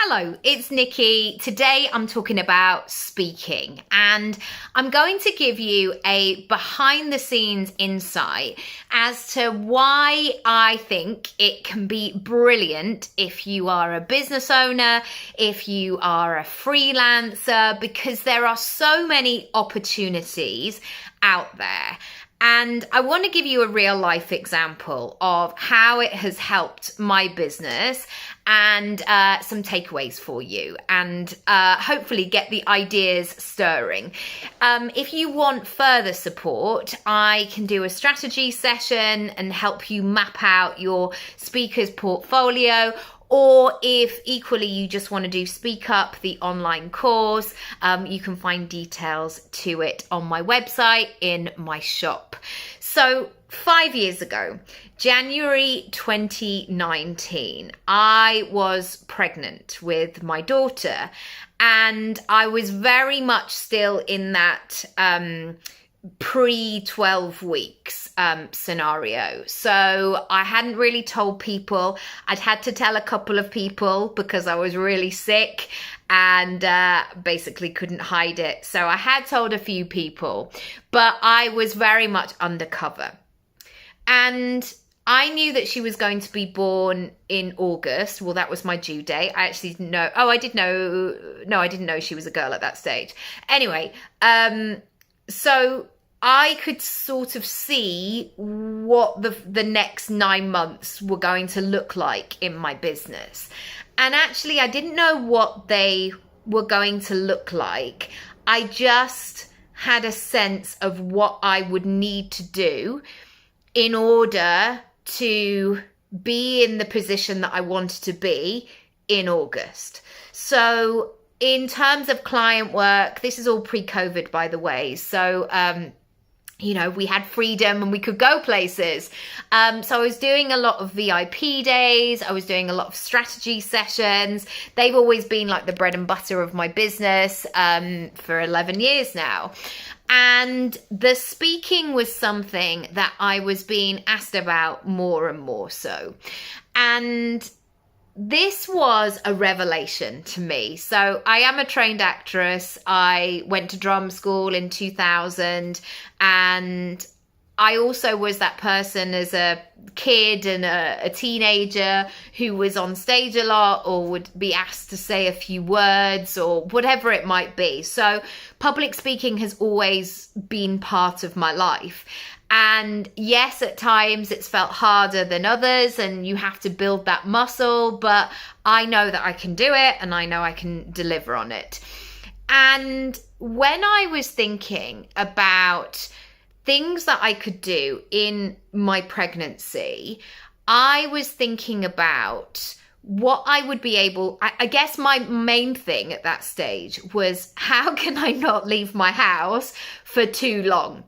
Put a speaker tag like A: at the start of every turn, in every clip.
A: Hello, it's Nikki. Today I'm talking about speaking, and I'm going to give you a behind the scenes insight as to why I think it can be brilliant if you are a business owner, if you are a freelancer, because there are so many opportunities out there. And I want to give you a real life example of how it has helped my business and some takeaways for you, and hopefully get the ideas stirring. If you want further support, I can do a strategy session and help you map out your speaker's portfolio. Or if equally you just want to do Speak Up, the online course, you can find details to it on my website in my shop. So 5 years ago, January 2019, I was pregnant with my daughter, and I was very much still in that pre-12 weeks scenario. So I hadn't really told people. I'd had to tell a couple of people because I was really sick and basically couldn't hide it. So I had told a few people, but I was very much undercover. And I knew that she was going to be born in August. Well, that was my due date. I actually didn't know. Oh, I did know. No, I didn't know she was a girl at that stage. Anyway, so I could sort of see what the next 9 months were going to look like in my business. And actually, I didn't know what they were going to look like. I just had a sense of what I would need to do in order to be in the position that I wanted to be in August. So in terms of client work, this is all pre-COVID, by the way. So, we had freedom and we could go places. So I was doing a lot of VIP days. I was doing a lot of strategy sessions. They've always been like the bread and butter of my business for 11 years now. And the speaking was something that I was being asked about more and more so. And this was a revelation to me. So I am a trained actress. I went to drama school in 2000, and I also was that person as a kid and a teenager who was on stage a lot or would be asked to say a few words or whatever it might be. So public speaking has always been part of my life. And yes, at times it's felt harder than others and you have to build that muscle, but I know that I can do it and I know I can deliver on it. And when I was thinking about things that I could do in my pregnancy, I was thinking about what I would be able, I guess my main thing at that stage was, how can I not leave my house for too long?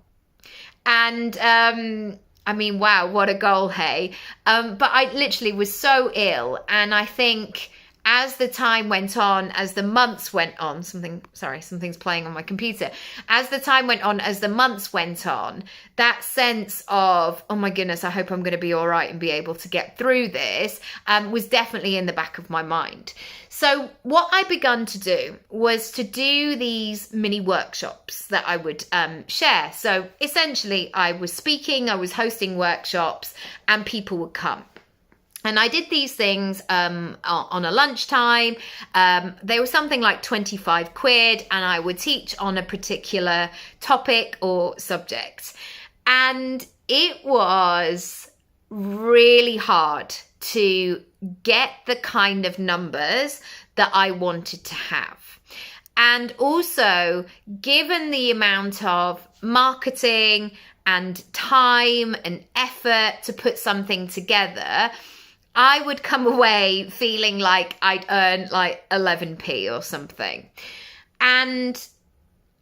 A: And I mean, wow, what a goal, hey. But I literally was so ill. And I think as the time went on, as the months went on, something's playing on my computer. As the time went on, as the months went on, that sense of, oh my goodness, I hope I'm going to be all right and be able to get through this, was definitely in the back of my mind. So what I begun to do was to do these mini workshops that I would share. So essentially I was speaking, I was hosting workshops, and people would come. And I did these things on a lunchtime. They were something like 25 quid, and I would teach on a particular topic or subject. And it was really hard to get the kind of numbers that I wanted to have. And also, given the amount of marketing and time and effort to put something together, I would come away feeling like I'd earned like 11p or something. And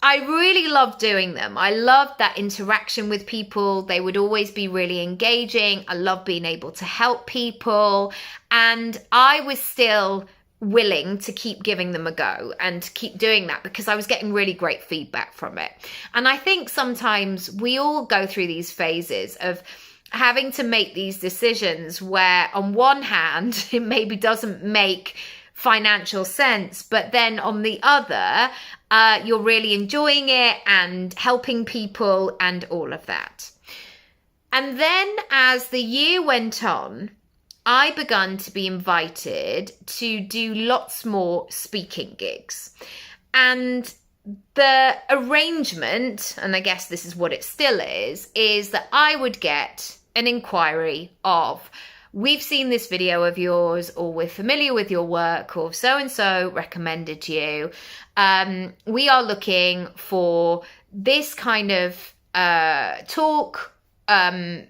A: I really loved doing them. I loved that interaction with people. They would always be really engaging. I loved being able to help people. And I was still willing to keep giving them a go and to keep doing that because I was getting really great feedback from it. And I think sometimes we all go through these phases of having to make these decisions where on one hand, it maybe doesn't make financial sense, but then on the other, you're really enjoying it and helping people and all of that. And then as the year went on, I began to be invited to do lots more speaking gigs. And the arrangement, and I guess this is what it still is that I would get an inquiry of, we've seen this video of yours, or we're familiar with your work, or so-and-so recommended you. We are looking for this kind of talk at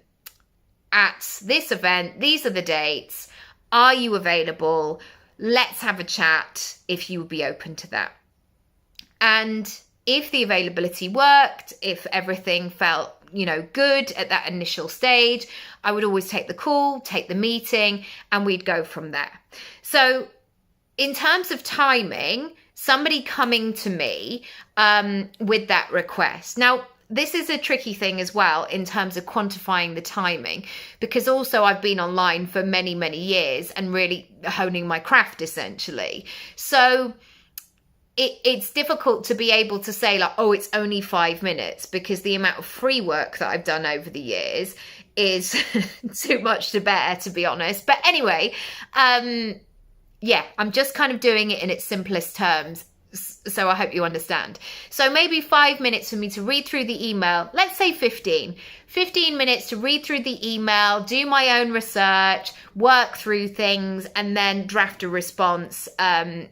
A: this event. These are the dates. Are you available? Let's have a chat if you would be open to that. And if the availability worked, if everything felt, good at that initial stage, I would always take the call, take the meeting, and we'd go from there. So in terms of timing, somebody coming to me with that request. Now, this is a tricky thing as well in terms of quantifying the timing, because also I've been online for many, many years and really honing my craft essentially. So it's difficult to be able to say like, oh, it's only 5 minutes, because the amount of free work that I've done over the years is too much to bear, to be honest. But anyway, I'm just kind of doing it in its simplest terms. So I hope you understand. So maybe 5 minutes for me to read through the email. Let's say 15 minutes to read through the email, do my own research, work through things, and then draft a response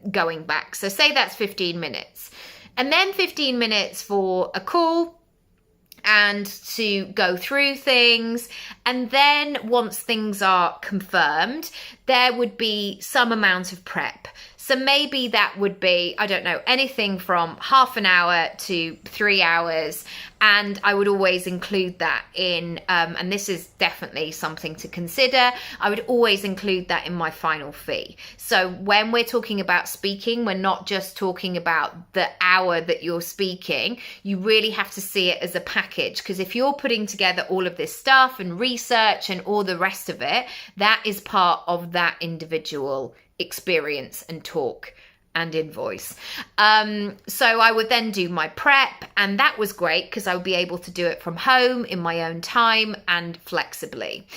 A: going back. So say that's 15 minutes. And then 15 minutes for a call and to go through things. And then once things are confirmed, there would be some amount of prep. So maybe that would be, I don't know, anything from half an hour to 3 hours. And I would always include that in, and this is definitely something to consider, I would always include that in my final fee. So when we're talking about speaking, we're not just talking about the hour that you're speaking. You really have to see it as a package, because if you're putting together all of this stuff and research and all the rest of it, that is part of that individual experience and talk and invoice. So I would then do my prep, and that was great because I would be able to do it from home in my own time and flexibly.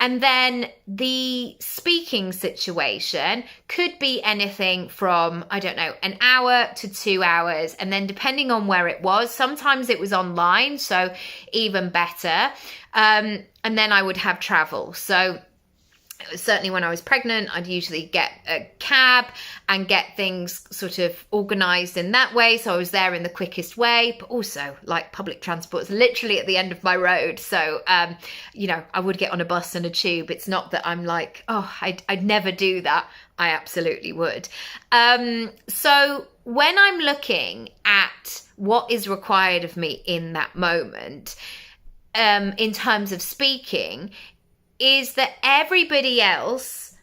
A: And then the speaking situation could be anything from, I don't know, an hour to 2 hours. And then depending on where it was, sometimes it was online, so even better. And then I would have travel. So certainly when I was pregnant, I'd usually get a cab and get things sort of organised in that way. So I was there in the quickest way, but also like public transport is literally at the end of my road. So, I would get on a bus and a tube. It's not that I'm like, oh, I'd never do that. I absolutely would. So when I'm looking at what is required of me in that moment, in terms of speaking, is that everybody else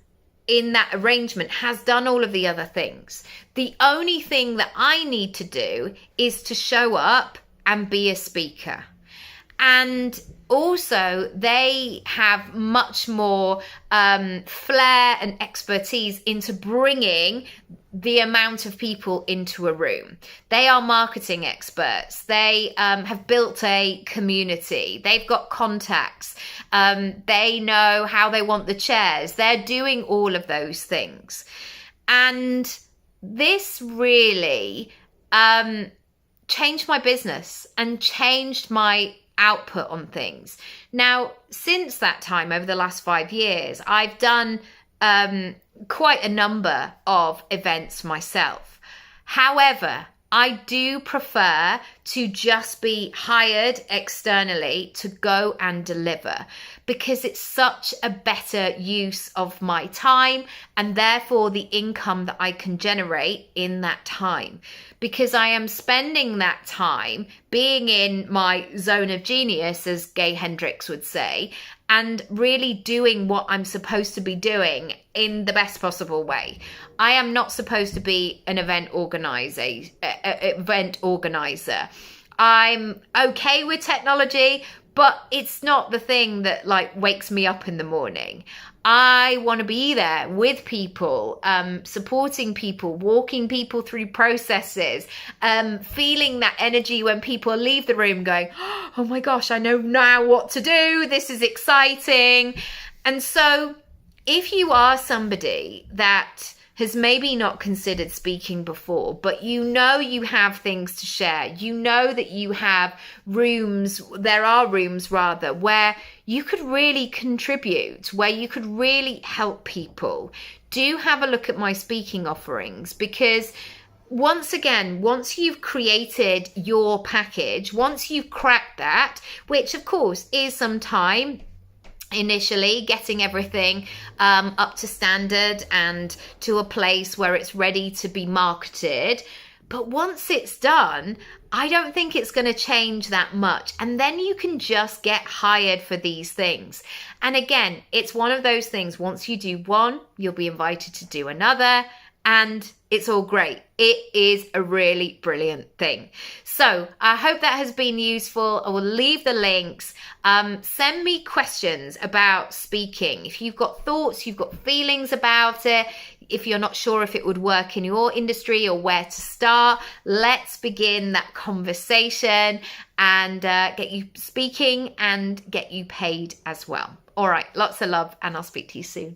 A: in that arrangement has done all of the other things. The only thing that I need to do is to show up and be a speaker. And also they have much more flair and expertise into bringing the amount of people into a room. They are marketing experts. They have built a community. They've got contacts. They know how they want the chairs. They're doing all of those things. And this really changed my business and changed my output on things. Now, since that time, over the last 5 years, I've done quite a number of events myself. However, I do prefer to just be hired externally to go and deliver, because it's such a better use of my time and therefore the income that I can generate in that time, because I am spending that time being in my zone of genius, as Gay Hendricks would say, and really doing what I'm supposed to be doing in the best possible way. I am not supposed to be an event organizer. I'm okay with technology, but it's not the thing that like wakes me up in the morning. I want to be there with people, supporting people, walking people through processes, feeling that energy when people leave the room going, oh my gosh, I know now what to do. This is exciting. And so if you are somebody that has maybe not considered speaking before, but you know you have things to share, you know that you have rooms, there are rooms rather, where you could really contribute, where you could really help people, do have a look at my speaking offerings, because once again, once you've created your package, once you've cracked that, which of course is some time, initially getting everything up to standard and to a place where it's ready to be marketed. But once it's done, I don't think it's going to change that much. And then you can just get hired for these things. And again, it's one of those things, once you do one, you'll be invited to do another. And it's all great. It is a really brilliant thing. So I hope that has been useful. I will leave the links. Send me questions about speaking. If you've got thoughts, you've got feelings about it, if you're not sure if it would work in your industry or where to start, let's begin that conversation and get you speaking and get you paid as well. All right, lots of love, and I'll speak to you soon.